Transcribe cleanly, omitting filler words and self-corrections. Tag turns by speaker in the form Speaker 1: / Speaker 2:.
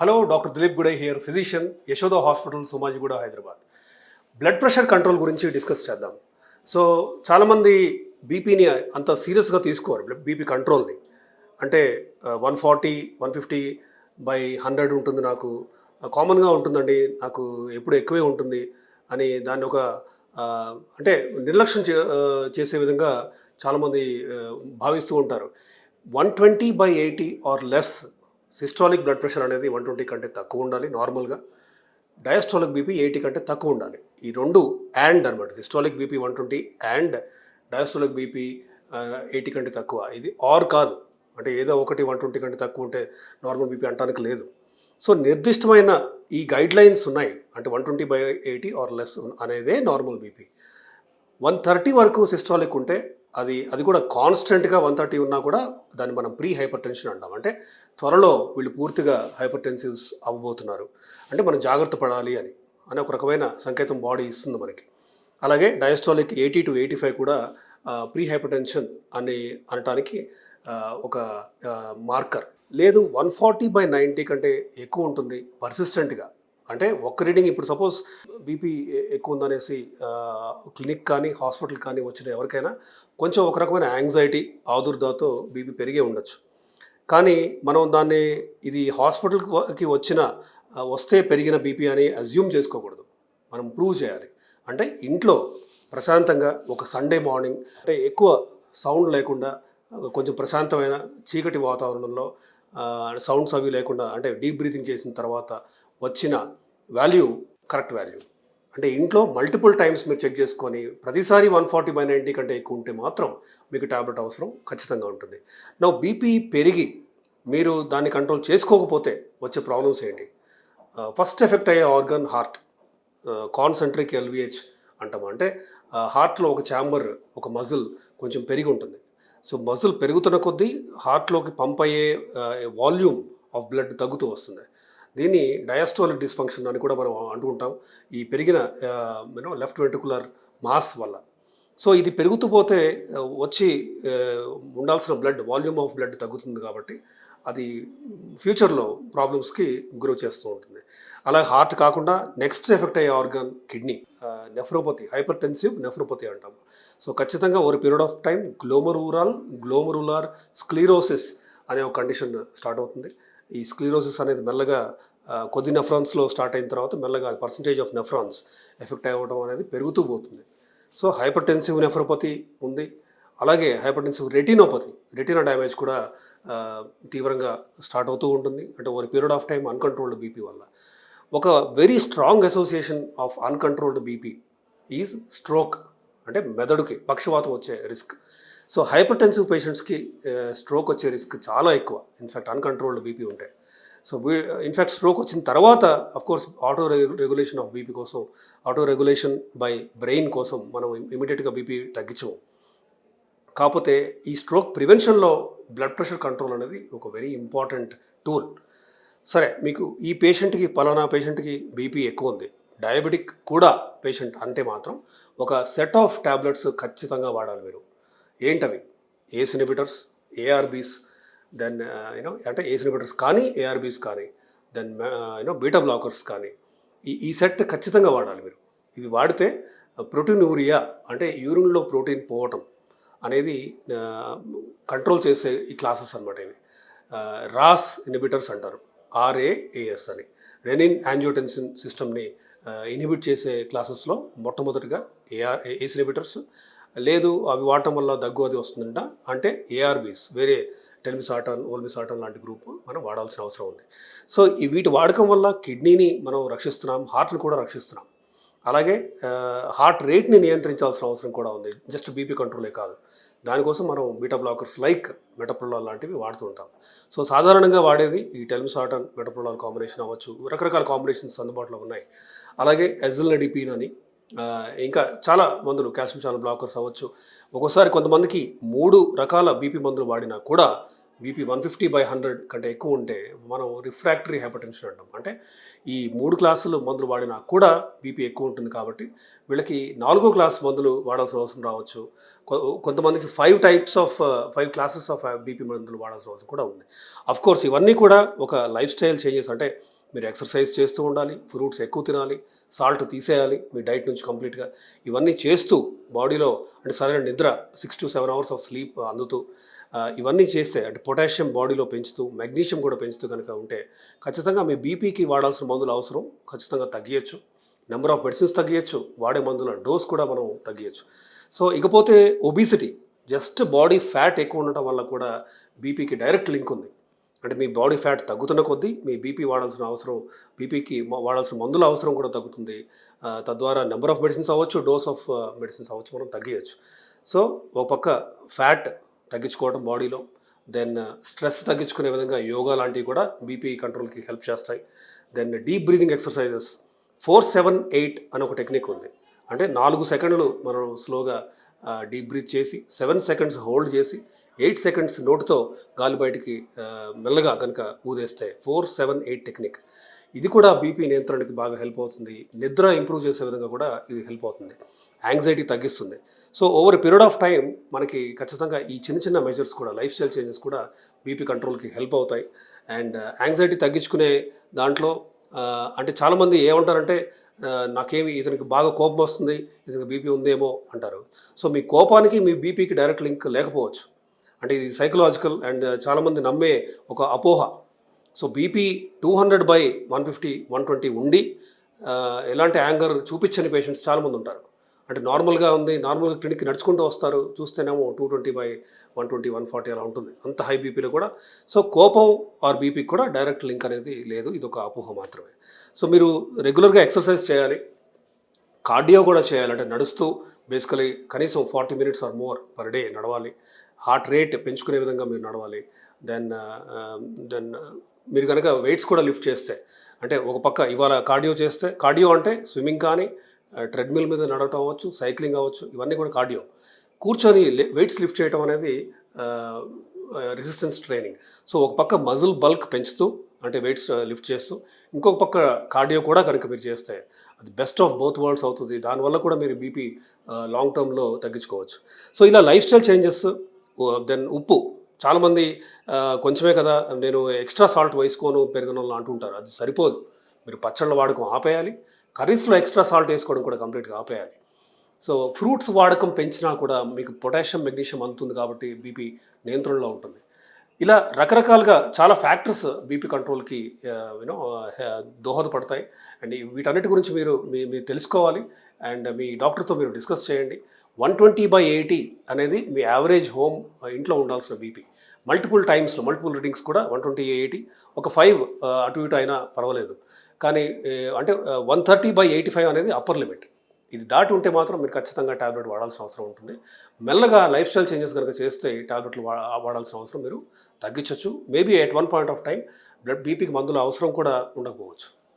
Speaker 1: Hello, doctor Dilip Gude here, physician, Yashoda hospital, Somajiguda, Hyderabad. Blood pressure control గురించి discuss చేద్దాం. So చాలామంది బీపీని అంత సీరియస్గా తీసుకోరు, బీపీ కంట్రోల్ని. అంటే 140, 150/100 ఉంటుంది, నాకు కామన్గా ఉంటుందండి, నాకు ఎప్పుడు ఎక్కువే ఉంటుంది అని దాన్ని ఒక అంటే నిర్లక్ష్యం చేసే విధంగా చాలామంది భావిస్తూ ఉంటారు. 120/80 or less systolic blood pressure అనేది 120 కంటే తక్కువ ఉండాలి నార్మల్గా. డయాస్టాలిక్ బీపీ 80 కంటే తక్కువ ఉండాలి. ఈ రెండు అండ్ అనమాట. Systolic BP 120 and diastolic BP 80 కంటే తక్కువ. ఇది ఆర్ కాదు, అంటే ఏదో ఒకటి 120 కంటే తక్కువ ఉంటే నార్మల్ బీపీ అంటానికి లేదు. సో నిర్దిష్టమైన ఈ గైడ్ లైన్స్ ఉన్నాయి. అంటే 120/80 ఆర్ లెస్ అనేదే నార్మల్ బీపీ. 130 వరకు సిస్టాలిక్ ఉంటే అది కూడా కాన్స్టెంట్గా 130 ఉన్నా కూడా దాన్ని మనం ప్రీ హైపర్ టెన్షన్ అంటాం. అంటే త్వరలో వీళ్ళు పూర్తిగా హైపర్ టెన్సివ్స్ అవ్వబోతున్నారు, అంటే మనం జాగ్రత్త పడాలి అని ఒక రకమైన సంకేతం బాడీ ఇస్తుంది మనకి. అలాగే డయాస్టాలిక్ 80 to 85 కూడా ప్రీ హైపర్ టెన్షన్ అనటానికి ఒక మార్కర్. లేదు 140/90 కంటే ఎక్కువ ఉంటుంది పర్సిస్టెంట్గా. అంటే ఒక్క రీడింగ్, ఇప్పుడు సపోజ్ బీపీ ఎక్కువ ఉందనేసి క్లినిక్ కానీ హాస్పిటల్ కానీ వచ్చిన ఎవరికైనా కొంచెం ఒక రకమైన యాంగ్జైటీ, ఆదుర్దాతో బీపీ పెరిగే ఉండొచ్చు. కానీ మనం దాన్ని ఇది హాస్పిటల్కి వస్తే పెరిగిన బీపీ అని అజ్యూమ్ చేసుకోకూడదు, మనం ప్రూవ్ చేయాలి. అంటే ఇంట్లో ప్రశాంతంగా ఒక సండే మార్నింగ్, అంటే ఎక్కువ సౌండ్ లేకుండా కొంచెం ప్రశాంతమైన చీకటి వాతావరణంలో సౌండ్స్ అవి లేకుండా, అంటే డీప్ బ్రీతింగ్ చేసిన తర్వాత వచ్చిన వాల్యూ కరెక్ట్ వాల్యూ. అంటే ఇంట్లో మల్టిపుల్ టైమ్స్ మీరు చెక్ చేసుకొని ప్రతిసారి 140/90 కంటే ఎక్కువ ఉంటే మాత్రం మీకు ట్యాబ్లెట్ అవసరం ఖచ్చితంగా ఉంటుంది. నా బీపీ పెరిగి మీరు దాన్ని కంట్రోల్ చేసుకోకపోతే వచ్చే ప్రాబ్లమ్స్ ఏంటి? ఫస్ట్ ఎఫెక్ట్ అయ్యే ఆర్గన్ హార్ట్. కాన్సెంట్రిక్ ఎల్విహెచ్ అంటాం. అంటే హార్ట్లో ఒక ఛాంబర్, ఒక మజిల్ కొంచెం పెరిగి ఉంటుంది. సో మజిల్ పెరుగుతున్న కొద్దీ హార్ట్లోకి పంప్ అయ్యే వాల్యూమ్ ఆఫ్ బ్లడ్ తగ్గుతూ వస్తుంది. దీన్ని డయాస్టాలిక్ డిస్ఫంక్షన్ అని కూడా మనం అంటుంటాం, ఈ పెరిగిన లెఫ్ట్ వెంట్రికులర్ మాస్ వల్ల. సో ఇది పెరుగుతూ పోతే వచ్చి ఉండాల్సిన బ్లడ్ వాల్యూమ్ ఆఫ్ బ్లడ్ తగ్గుతుంది, కాబట్టి అది ఫ్యూచర్లో ప్రాబ్లమ్స్కి గురి చేస్తూ ఉంటుంది. అలాగే హార్ట్ కాకుండా నెక్స్ట్ ఎఫెక్ట్ అయ్యే organ kidney, nephropathy, hypertensive nephropathy అంటాం. సో ఖచ్చితంగా over period of time glomerular sclerosis అనే ఒక కండిషన్ స్టార్ట్ అవుతుంది. ఈ స్క్లీరోసిస్ అనేది మెల్లగా కొద్ది నెఫ్రాన్స్లో స్టార్ట్ అయిన తర్వాత మెల్లగా పర్సంటేజ్ ఆఫ్ నెఫ్రాన్స్ ఎఫెక్ట్ అవ్వడం అనేది పెరుగుతూ పోతుంది. సో హైపర్ టెన్సివ్ నెఫ్రోపతి ఉంది. అలాగే హైపర్ టెన్సివ్ రెటీనా డ్యామేజ్ కూడా తీవ్రంగా స్టార్ట్ అవుతూ ఉంటుంది. అంటే over period of time uncontrolled BP వల్ల. ఒక very strong association of uncontrolled BP is stroke. అంటే మెదడుకి పక్షవాతం వచ్చే రిస్క్. సో హైపర్ టెన్సివ్ పేషెంట్స్కి స్ట్రోక్ వచ్చే రిస్క్ చాలా ఎక్కువ, ఇన్ఫ్యాక్ట్ అన్కంట్రోల్డ్ బీపీ ఉంటే. సో ఇన్ఫ్యాక్ట్ స్ట్రోక్ వచ్చిన తర్వాత of course auto regulation of BP కోసం, ఆటో రెగ్యులేషన్ బై బ్రెయిన్ కోసం మనం ఇమీడియట్గా బీపీ తగ్గించము. కాకపోతే ఈ స్ట్రోక్ ప్రివెన్షన్లో బ్లడ్ ప్రెషర్ కంట్రోల్ అనేది ఒక వెరీ ఇంపార్టెంట్ టూల్. సరే, మీకు ఈ పేషెంట్కి పలానా పేషెంట్కి బీపీ ఎక్కువ ఉంది, డయాబెటిక్ కూడా పేషెంట్ అంటే మాత్రం ఒక సెట్ ఆఫ్ ట్యాబ్లెట్స్ ఖచ్చితంగా వాడాలి మీరు. ఏంటవి? ఏస్ ఇన్హిబిటర్స్, ఏఆర్బీస్, దెన్ అంటే ఏస్ ఇన్హిబిటర్స్ కానీ ఏఆర్బీస్ కానీ, దెన్ బీటా బ్లాకర్స్ కానీ, ఈ సెట్ ఖచ్చితంగా వాడాలి మీరు. ఇవి వాడితే ప్రోటీనూరియా అంటే యూరిన్లో ప్రోటీన్ పోవటం అనేది కంట్రోల్ చేసే ఈ క్లాసెస్ అనమాట ఇవి. రాస్ ఇన్హిబిటర్స్ అంటారు, RAAS అని. రెనిన్ యాంజియోటెన్సిన్ సిస్టమ్ని ఇన్హిబిట్ చేసే క్లాసెస్లో మొట్టమొదటిగా ఏస్ ఇన్హిబిటర్స్. లేదు అవి వాడటం వల్ల దగ్గు అది వస్తుందంట అంటే ఏఆర్బీస్, వేరే టెల్మిసాటాన్, ఓల్మిసాటాన్ లాంటి గ్రూప్ మనం వాడాల్సిన అవసరం ఉంది. సో వీటి వాడకం వల్ల కిడ్నీని మనం రక్షిస్తున్నాం, హార్ట్ని కూడా రక్షిస్తున్నాం. అలాగే హార్ట్ రేట్ని నియంత్రించాల్సిన అవసరం కూడా ఉంది, జస్ట్ బీపీ కంట్రోలే కాదు. దానికోసం మనం బీటా బ్లాకర్స్ లైక్ మెటప్రోలాల్ లాంటివి వాడుతూ ఉంటాం. సో సాధారణంగా వాడేది ఈ టెల్మిసాటాన్ మెటప్రోలాల్ కాంబినేషన్ అవ్వచ్చు, రకరకాల కాంబినేషన్స్ అందుబాటులో ఉన్నాయి. అలాగే ఎజిల్నడిపిన్ అని, ఇంకా చాలా మందులు, కాల్షియం ఛానల్ బ్లాకర్స్ అవ్వచ్చు. ఒక్కోసారి కొంతమందికి 3 రకాల బీపీ మందులు వాడినా కూడా బీపీ 150/100 కంటే ఎక్కువ ఉంటే మనం రిఫ్రాక్టరీ హైపర్ టెన్షన్ అంటాం. అంటే ఈ 3 క్లాసులు మందులు వాడినా కూడా బీపీ ఎక్కువ ఉంటుంది, కాబట్టి వీళ్ళకి 4వ క్లాస్ మందులు వాడాల్సిన అవసరం రావచ్చు. కొంతమందికి 5 క్లాసెస్ ఆఫ్ బీపీ మందులు వాడాల్సిన అవసరం కూడా ఉంది. అఫ్కోర్స్ ఇవన్నీ కూడా ఒక లైఫ్ స్టైల్ చేంజెస్, అంటే మీరు ఎక్సర్సైజ్ చేస్తూ ఉండాలి, ఫ్రూట్స్ ఎక్కువ తినాలి, సాల్ట్ తీసేయాలి మీ డైట్ నుంచి కంప్లీట్గా. ఇవన్నీ చేస్తూ బాడీలో అంటే సరైన నిద్ర 6 to 7 hours ఆఫ్ స్లీప్ అందుతూ ఇవన్నీ చేస్తే అంటే పొటాషియం బాడీలో పెంచుతూ మెగ్నీషియం కూడా పెంచుతూ కనుక ఉంటే ఖచ్చితంగా మీ బీపీకి వాడాల్సిన మందుల అవసరం ఖచ్చితంగా తగ్గించచ్చు. నెంబర్ ఆఫ్ మెడిసిన్స్ తగ్గించచ్చు, వాడే మందుల డోస్ కూడా మనం తగ్గించచ్చు. సో ఇకపోతే ఒబిసిటీ, జస్ట్ బాడీ ఫ్యాట్ ఎక్కువ ఉండటం వల్ల కూడా బీపీకి డైరెక్ట్ లింక్ ఉంది. అంటే మీ బాడీ ఫ్యాట్ తగ్గుతున్న కొద్దీ మీ బీపీ వాడాల్సిన అవసరం, బీపీకి వాడాల్సిన మందుల అవసరం కూడా తగ్గుతుంది. తద్వారా నెంబర్ ఆఫ్ మెడిసిన్స్ అవ్వచ్చు, డోస్ ఆఫ్ మెడిసిన్స్ అవ్వచ్చు మనం తగ్గించచ్చు. సో ఒక పక్క ఫ్యాట్ తగ్గించుకోవడం బాడీలో, దెన్ స్ట్రెస్ తగ్గించుకునే విధంగా యోగా లాంటివి కూడా బీపీ కంట్రోల్కి హెల్ప్ చేస్తాయి. దెన్ డీప్ బ్రీతింగ్ ఎక్సర్సైజెస్ 4-7-8 అని ఒక టెక్నిక్ ఉంది. అంటే 4 సెకండ్లు మనం స్లోగా డీప్ బ్రీత్ చేసి 7 seconds హోల్డ్ చేసి 8 seconds నోటితో గాలి బయటికి మెల్లగా కనుక ఊదేస్తే 4-7-8 టెక్నిక్. ఇది కూడా బీపీ నియంత్రణకి బాగా హెల్ప్ అవుతుంది. నిద్ర ఇంప్రూవ్ చేసే విధంగా కూడా ఇది హెల్ప్ అవుతుంది. యాంగ్జైటీ తగ్గిస్తుంది. So over period of time మనకి ఖచ్చితంగా ఈ చిన్న చిన్న మెజర్స్ కూడా, లైఫ్ స్టైల్ చేంజెస్ కూడా బీపీ కంట్రోల్కి హెల్ప్ అవుతాయి. అండ్ యాంగ్జైటీ తగ్గించుకునే దాంట్లో అంటే చాలామంది ఏమంటారంటే నాకేమి ఇతనికి బాగా కోపం వస్తుంది, ఇతనికి బీపీ ఉందేమో అంటారు. సో మీ కోపానికి మీ బీపీకి డైరెక్ట్ లింక్ లేకపోవచ్చు. అంటే ఇది సైకలాజికల్ అండ్ చాలామంది నమ్మే ఒక అపోహ. సో బీపీ 200/150, 120 ఉండి ఎలాంటి యాంగర్ చూపించని పేషెంట్స్ చాలామంది ఉంటారు. అంటే నార్మల్గా ఉంది, నార్మల్గా క్లినిక్కి నడుచుకుంటూ వస్తారు, చూస్తేనేమో 220/120, 140 అలా ఉంటుంది, అంత హై బీపీలో కూడా. సో కోపం ఆర్ బీపీకి కూడా డైరెక్ట్ లింక్ అనేది లేదు, ఇది ఒక అపోహ మాత్రమే. సో మీరు రెగ్యులర్గా ఎక్సర్సైజ్ చేయాలి, కార్డియో కూడా చేయాలి. అంటే నడుస్తూ బేసికలీ కనీసం 40 minutes or more per day నడవాలి. హార్ట్ రేట్ పెంచుకునే విధంగా మీరు నడవాలి. దెన్ దెన్ మీరు కనుక వెయిట్స్ కూడా లిఫ్ట్ చేస్తే, అంటే ఒక పక్క ఇవాళ కార్డియో చేస్తే, కార్డియో అంటే స్విమ్మింగ్ కానీ ట్రెడ్మిల్ మీద నడవటం అవ్వచ్చు, సైక్లింగ్ అవ్వచ్చు, ఇవన్నీ కూడా కార్డియో. కూర్చొని వెయిట్స్ లిఫ్ట్ చేయడం అనేది రెసిస్టెన్స్ ట్రైనింగ్. సో ఒక పక్క మజిల్ బల్క్ పెంచుతూ అంటే వెయిట్స్ లిఫ్ట్ చేస్తూ, ఇంకొక పక్క కార్డియో కూడా కనుక మీరు చేస్తే అది బెస్ట్ ఆఫ్ బోత్ వరల్డ్స్ అవుతుంది. దానివల్ల కూడా మీరు బీపీ లాంగ్ టర్మ్లో తగ్గించుకోవచ్చు. సో ఇలా లైఫ్ స్టైల్ చేంజెస్. దెన్ ఉప్పు, చాలామంది కొంచెమే కదా నేను ఎక్స్ట్రా సాల్ట్ వేసుకోను పెరగను అంటుంటారు. అది సరిపోదు. మీరు పచ్చళ్ళ వాడకం ఆపేయాలి, కర్రీస్లో ఎక్స్ట్రా సాల్ట్ వేసుకోవడం కూడా కంప్లీట్గా ఆపేయాలి. సో ఫ్రూట్స్ వాడకం పెంచినా కూడా మీకు పొటాషియం, మెగ్నీషియం అందుతుంది కాబట్టి బీపీ నియంత్రణలో ఉంటుంది. ఇలా రకరకాలుగా చాలా ఫ్యాక్టర్స్ బీపీ కంట్రోల్కి దోహదపడతాయి. అండ్ వీటన్నిటి గురించి మీరు తెలుసుకోవాలి అండ్ మీ డాక్టర్తో మీరు డిస్కస్ చేయండి. 120/80 అనేది మీ యావరేజ్ హోమ్ ఇంట్లో ఉండాల్సిన బీపీ. మల్టిపుల్ టైమ్స్లో మల్టిపుల్ రీడింగ్స్ కూడా 120/80, ఒక 5 అటు ఇటు అయినా పర్వాలేదు. కానీ అంటే 130/85 అనేది అప్పర్ లిమిట్. ఇది దాటి ఉంటే మాత్రం మీరు ఖచ్చితంగా ట్యాబ్లెట్ వాడాల్సిన అవసరం ఉంటుంది. మెల్లగా లైఫ్ స్టైల్ చేంజెస్ కనుక చేస్తే ట్యాబ్లెట్లు వాడాల్సిన అవసరం మీరు తగ్గించవచ్చు. Maybe at one point of time బీపీకి మందుల అవసరం కూడా ఉండకపోవచ్చు.